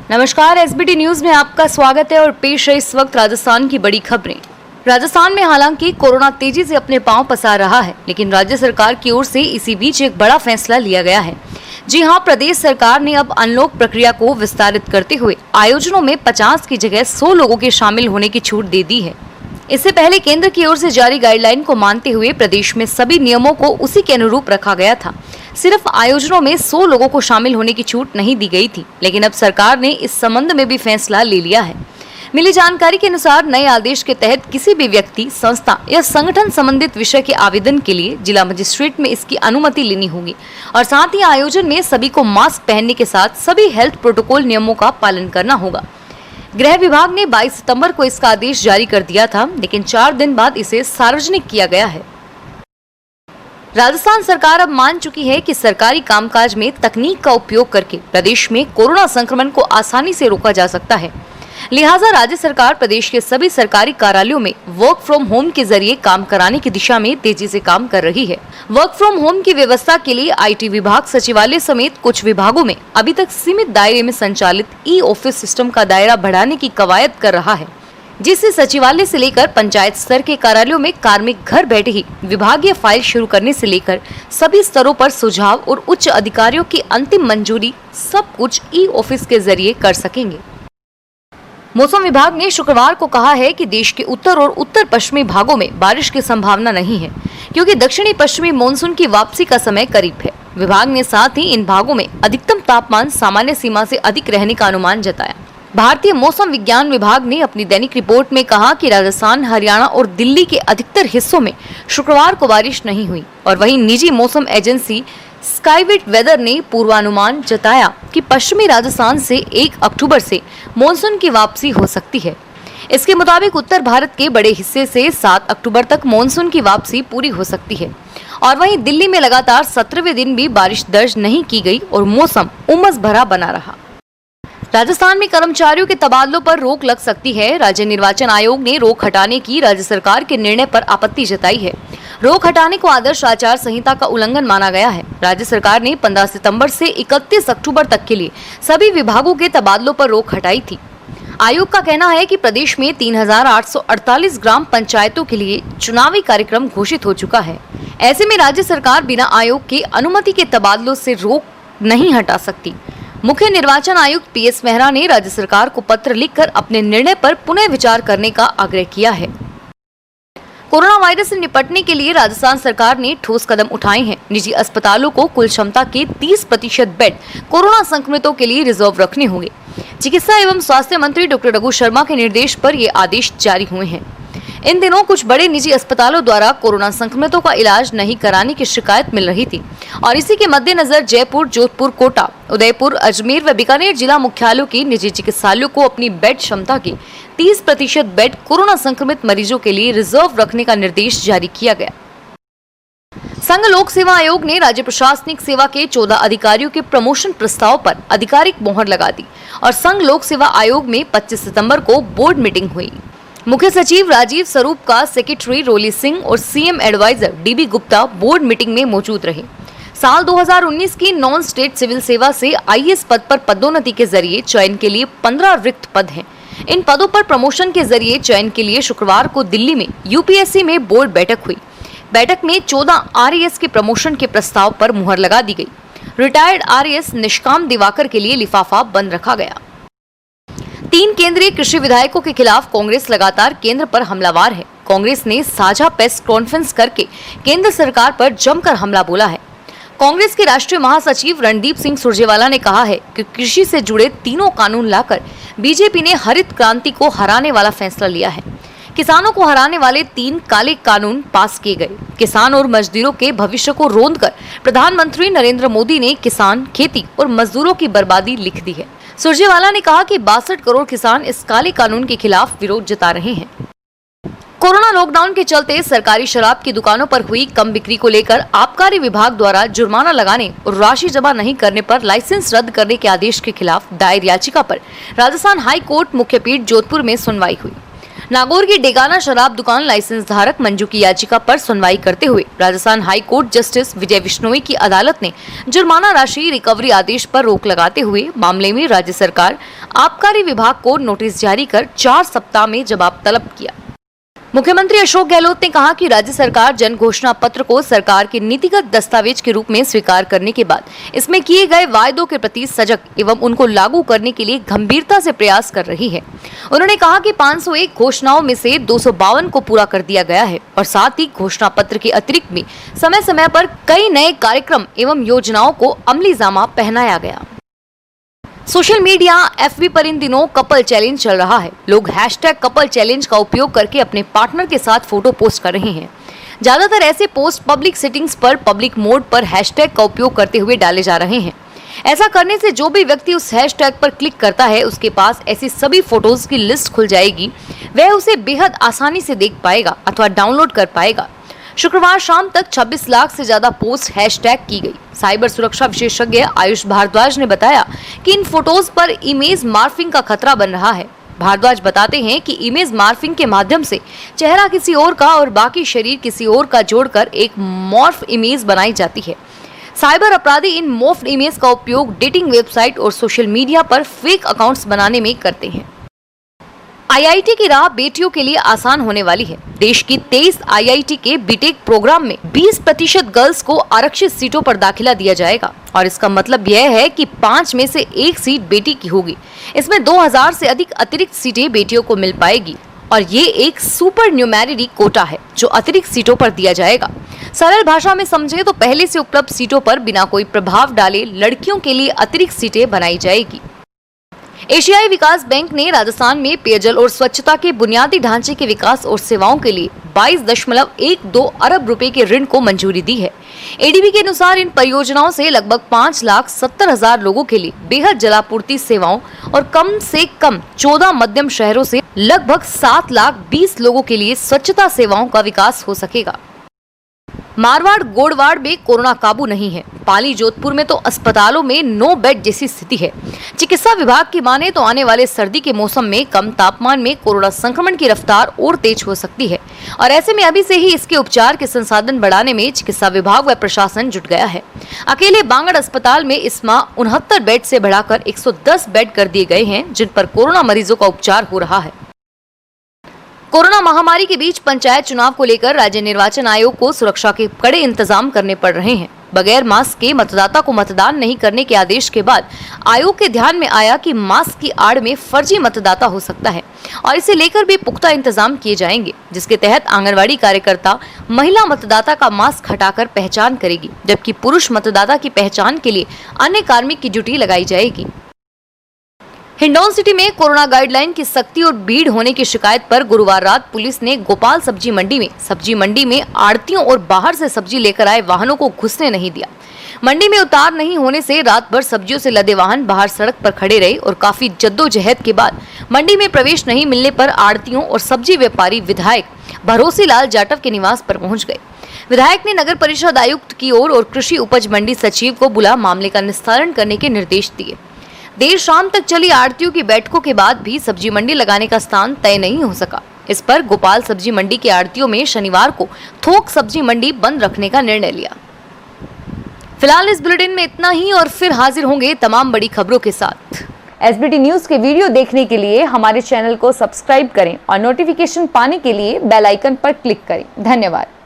नमस्कार, SBT news में आपका स्वागत है और पेश है इस वक्त राजस्थान की बड़ी खबरें। राजस्थान में हालांकि कोरोना तेजी से अपने पांव पसार रहा है, लेकिन राज्य सरकार की ओर से इसी बीच एक बड़ा फैसला लिया गया है। जी हां, प्रदेश सरकार ने अब अनलॉक प्रक्रिया को विस्तारित करते हुए आयोजनों में 50 की जगह 100 लोगों के शामिल होने की छूट दे दी है। इससे पहले केंद्र की ओर से जारी गाइडलाइन को मानते हुए प्रदेश में सभी नियमों को उसी के अनुरूप रखा गया था। सिर्फ आयोजनों में 100 लोगों को शामिल होने की छूट नहीं दी गई थी, लेकिन अब सरकार ने इस संबंध में भी फैसला ले लिया है। मिली जानकारी के अनुसार नए आदेश के तहत किसी भी व्यक्ति, संस्था या संगठन संबंधित विषय के आवेदन के लिए जिला मजिस्ट्रेट में इसकी अनुमति लेनी होगी और साथ ही आयोजन में सभी को मास्क पहनने के साथ सभी हेल्थ प्रोटोकॉल नियमों का पालन करना होगा। गृह विभाग ने 22 सितंबर को इसका आदेश जारी कर दिया था, लेकिन 4 दिन बाद इसे सार्वजनिक किया गया है। राजस्थान सरकार अब मान चुकी है कि सरकारी कामकाज में तकनीक का उपयोग करके प्रदेश में कोरोना संक्रमण को आसानी से रोका जा सकता है। लिहाजा राज्य सरकार प्रदेश के सभी सरकारी कार्यालयों में वर्क फ्रॉम होम के जरिए काम कराने की दिशा में तेजी से काम कर रही है। वर्क फ्रॉम होम की व्यवस्था के लिए आईटी विभाग सचिवालय समेत कुछ विभागों में अभी तक सीमित दायरे में संचालित ई ऑफिस सिस्टम का दायरा बढ़ाने की कवायद कर रहा है, जिससे सचिवालय से लेकर पंचायत स्तर के कार्यालयों में कार्मिक घर बैठे ही विभागीय फाइल शुरू करने से लेकर सभी स्तरों पर सुझाव और उच्च अधिकारियों की अंतिम मंजूरी सब कुछ ई ऑफिस के जरिए कर सकेंगे। मौसम विभाग ने शुक्रवार को कहा है कि देश के उत्तर और उत्तर पश्चिमी भागों में बारिश की संभावना नहीं है, क्योंकि दक्षिणी पश्चिमी मानसून की वापसी का समय करीब है। विभाग ने साथ ही इन भागों में अधिकतम तापमान सामान्य सीमा से अधिक रहने का अनुमान जताया। भारतीय मौसम विज्ञान विभाग ने अपनी दैनिक रिपोर्ट में कहा कि राजस्थान, हरियाणा और दिल्ली के अधिकतर हिस्सों में शुक्रवार को बारिश नहीं हुई और वहीं निजी मौसम एजेंसी स्काईविट वेदर ने पूर्वानुमान जताया कि पश्चिमी राजस्थान से 1 अक्टूबर से मॉनसून की वापसी हो सकती है। इसके मुताबिक उत्तर भारत के बड़े हिस्से से 7 अक्टूबर तक मॉनसून की वापसी पूरी हो सकती है और वहीं दिल्ली में लगातार 17वें दिन भी बारिश दर्ज नहीं की गई और मौसम उमस भरा बना रहा। राजस्थान में कर्मचारियों के तबादलों पर रोक लग सकती है। राज्य निर्वाचन आयोग ने रोक हटाने की राज्य सरकार के निर्णय पर आपत्ति जताई है। रोक हटाने को आदर्श आचार संहिता का उल्लंघन माना गया है। राज्य सरकार ने 15 सितंबर से 31 अक्टूबर तक के लिए सभी विभागों के तबादलों पर रोक हटाई थी। आयोग का कहना है कि प्रदेश में 3848 ग्राम पंचायतों के लिए चुनावी कार्यक्रम घोषित हो चुका है। ऐसे में राज्य सरकार बिना आयोग की अनुमति के तबादलों से रोक नहीं हटा सकती। मुख्य निर्वाचन आयुक्त पीएस मेहरा ने राज्य सरकार को पत्र लिखकर अपने निर्णय पर पुनः विचार करने का आग्रह किया है। कोरोना वायरस से निपटने के लिए राजस्थान सरकार ने ठोस कदम उठाए हैं। निजी अस्पतालों को कुल क्षमता के 30% बेड कोरोना संक्रमितों के लिए रिजर्व रखने होंगे। चिकित्सा एवं स्वास्थ्य मंत्री डॉक्टर रघु शर्मा के निर्देश पर ये आदेश जारी हुए हैं। इन दिनों कुछ बड़े निजी अस्पतालों द्वारा कोरोना संक्रमितों का इलाज नहीं कराने की शिकायत मिल रही थी और इसी के मद्देनजर जयपुर, जोधपुर, कोटा, उदयपुर, अजमेर व बीकानेर जिला मुख्यालयों की निजी चिकित्सालयों को अपनी बेड क्षमता के 30% बेड कोरोना संक्रमित मरीजों के लिए रिजर्व रखने का निर्देश जारी किया गया। संघ लोक सेवा आयोग ने राज्य प्रशासनिक सेवा के 14 अधिकारियों के प्रमोशन प्रस्ताव पर आधिकारिक मोहर लगा दी और संघ लोक सेवा आयोग में 25 सितंबर को बोर्ड मीटिंग हुई। मुख्य सचिव राजीव स्वरूप का सेक्रेटरी रोली सिंह और CM adviser DB Gupta board meeting में मौजूद रहे। साल 2019 की नॉन स्टेट सिविल सेवा से आईएएस पद पर पदोन्नति के जरिए चयन के लिए 15 रिक्त पद हैं। इन पदों पर प्रमोशन के जरिए चयन के लिए शुक्रवार को दिल्ली में यूपीएससी में बोर्ड बैठक हुई। बैठक में 14 आरएएस के प्रमोशन के प्रस्ताव पर मुहर लगा दी गई। रिटायर्ड आरएएस निष्काम दिवाकर के लिए लिफाफा बंद रखा गया। 3 केंद्रीय कृषि विधायकों के खिलाफ कांग्रेस लगातार केंद्र पर हमलावार है। कांग्रेस ने साझा प्रेस कॉन्फ्रेंस करके केंद्र सरकार पर जमकर हमला बोला है। कांग्रेस के राष्ट्रीय महासचिव रणदीप सिंह सुरजेवाला ने कहा है कि कृषि से जुड़े तीनों कानून लाकर बीजेपी ने हरित क्रांति को हराने वाला फैसला लिया है। किसानों को हराने वाले 3 काले कानून पास किए गए। किसान और मजदूरों के भविष्य को रौंदकर प्रधानमंत्री नरेंद्र मोदी ने किसान, खेती और मजदूरों की बर्बादी लिख दी है। सुरजेवाला ने कहा कि 62 करोड़ किसान इस काले कानून के खिलाफ विरोध जता रहे हैं। कोरोना लॉकडाउन के चलते सरकारी शराब की दुकानों पर हुई कम बिक्री को लेकर आबकारी विभाग द्वारा जुर्माना लगाने और राशि जमा नहीं करने पर लाइसेंस रद्द करने के आदेश के खिलाफ दायर याचिका पर राजस्थान हाई कोर्ट मुख्य पीठ जोधपुर में सुनवाई हुई। नागौर की डेगाना शराब दुकान लाइसेंस धारक मंजू की याचिका पर सुनवाई करते हुए राजस्थान हाई कोर्ट जस्टिस विजय विश्नोई की अदालत ने जुर्माना राशि रिकवरी आदेश पर रोक लगाते हुए मामले में राज्य सरकार आबकारी विभाग को नोटिस जारी कर 4 सप्ताह में जवाब तलब किया। मुख्यमंत्री अशोक गहलोत ने कहा कि राज्य सरकार जन घोषणा पत्र को सरकार के नीतिगत दस्तावेज के रूप में स्वीकार करने के बाद इसमें किए गए वायदों के प्रति सजग एवं उनको लागू करने के लिए गंभीरता से प्रयास कर रही है। उन्होंने कहा कि 501 घोषणाओं में से 252 को पूरा कर दिया गया है और साथ ही घोषणा पत्र के अतिरिक्त भी समय समय पर कई नए कार्यक्रम एवं योजनाओं को अमली जामा पहनाया गया। सोशल मीडिया FB पर इन दिनों कपल चैलेंज चल रहा है। लोग #कपल चैलेंज का उपयोग करके अपने पार्टनर के साथ फोटो पोस्ट कर रहे हैं। ज्यादातर ऐसे पोस्ट पब्लिक सेटिंग्स पर पब्लिक मोड पर हैशटैग का उपयोग करते हुए डाले जा रहे हैं। ऐसा करने से जो भी व्यक्ति उस हैशटैग पर क्लिक करता है उसके पास ऐसी सभी फोटोज की लिस्ट खुल जाएगी। वह उसे बेहद आसानी से देख पाएगा अथवा डाउनलोड कर पाएगा। शुक्रवार शाम तक 26 लाख से ज्यादा पोस्ट हैशटैग की गई। साइबर सुरक्षा विशेषज्ञ आयुष भारद्वाज ने बताया कि इन फोटोज पर इमेज मार्फिंग का खतरा बन रहा है। भारद्वाज बताते हैं कि इमेज मार्फिंग के माध्यम से चेहरा किसी और का और बाकी शरीर किसी और का जोड़कर एक मॉर्फ इमेज बनाई जाती है। साइबर अपराधी इन मॉर्फ्ड इमेज का उपयोग डेटिंग वेबसाइट और सोशल मीडिया पर फेक अकाउंट्स बनाने में करते हैं। IIT की राह बेटियों के लिए आसान होने वाली है। देश की 23 IIT के बीटेक प्रोग्राम में 20% गर्ल्स को आरक्षित सीटों पर दाखिला दिया जाएगा और इसका मतलब यह है कि 5 में से 1 सीट बेटी की होगी। इसमें 2000 से अधिक अतिरिक्त सीटें बेटियों को मिल पाएगी और ये एक सुपर न्यूमेरिटी कोटा है जो अतिरिक्त सीटों पर दिया जाएगा। सरल भाषा में समझे तो पहले से उपलब्ध सीटों पर बिना कोई प्रभाव डाले लड़कियों के लिए अतिरिक्त सीटें बनाई जाएगी। एशियाई विकास बैंक ने राजस्थान में पेयजल और स्वच्छता के बुनियादी ढांचे के विकास और सेवाओं के लिए 22.12 अरब रुपए के ऋण को मंजूरी दी है। ADB के अनुसार इन परियोजनाओं से लगभग 5,70,000 लोगों के लिए बेहद जलापूर्ति सेवाओं और कम से कम 14 मध्यम शहरों से लगभग 7,20,000 लोगों के लिए स्वच्छता सेवाओं का विकास हो सकेगा। मारवाड़ गोड़वाड़ में कोरोना काबू नहीं है। पाली जोधपुर में तो अस्पतालों में 9 बेड जैसी स्थिति है। चिकित्सा विभाग की माने तो आने वाले सर्दी के मौसम में कम तापमान में कोरोना संक्रमण की रफ्तार और तेज हो सकती है और ऐसे में अभी से ही इसके उपचार के संसाधन बढ़ाने में चिकित्सा विभाग व प्रशासन जुट गया है। अकेले बांगड़ अस्पताल में इस माह 69 बेड से बढ़ाकर 110 बेड कर दिए गए हैं जिन पर कोरोना मरीजों का उपचार हो रहा है। कोरोना महामारी के बीच पंचायत चुनाव को लेकर राज्य निर्वाचन आयोग को सुरक्षा के कड़े इंतजाम करने पड़ रहे हैं। बगैर मास्क के मतदाता को मतदान नहीं करने के आदेश के बाद आयोग के ध्यान में आया कि मास्क की आड़ में फर्जी मतदाता हो सकता है और इसे लेकर भी पुख्ता इंतजाम किए जाएंगे, जिसके तहत आंगनवाड़ी कार्यकर्ता महिला मतदाता का मास्क हटाकर पहचान करेगी, जबकि पुरुष मतदाता की पहचान के लिए अन्य कार्मिक की ड्यूटी लगाई जाएगी। हिंडौन सिटी में कोरोना गाइडलाइन की सख्ती और भीड़ होने की शिकायत पर गुरुवार रात पुलिस ने गोपाल सब्जी मंडी में आड़तियों और बाहर से सब्जी लेकर आए वाहनों को घुसने नहीं दिया। मंडी में उतार नहीं होने से रात भर सब्जियों से लदे वाहन बाहर सड़क पर खड़े रहे और काफी जद्दोजहद के बाद मंडी में प्रवेश नहीं मिलने पर आड़तियों और सब्जी व्यापारी विधायक भरोसी लाल जाटव के निवास पर पहुंच गए। विधायक ने नगर परिषद आयुक्त की ओर और कृषि उपज मंडी सचिव को बुला मामले का निस्तारण करने के निर्देश दिए। देर शाम तक चली आड़तियों की बैठकों के बाद भी सब्जी मंडी लगाने का स्थान तय नहीं हो सका। इस पर गोपाल सब्जी मंडी के आड़तियों में शनिवार को थोक सब्जी मंडी बंद रखने का निर्णय लिया। फिलहाल इस बुलेटिन में इतना ही और फिर हाजिर होंगे तमाम बड़ी खबरों के साथ। SBT न्यूज के वीडियो देखने के लिए हमारे चैनल को सब्सक्राइब करें और नोटिफिकेशन पाने के लिए बेल आइकन पर क्लिक करें। धन्यवाद।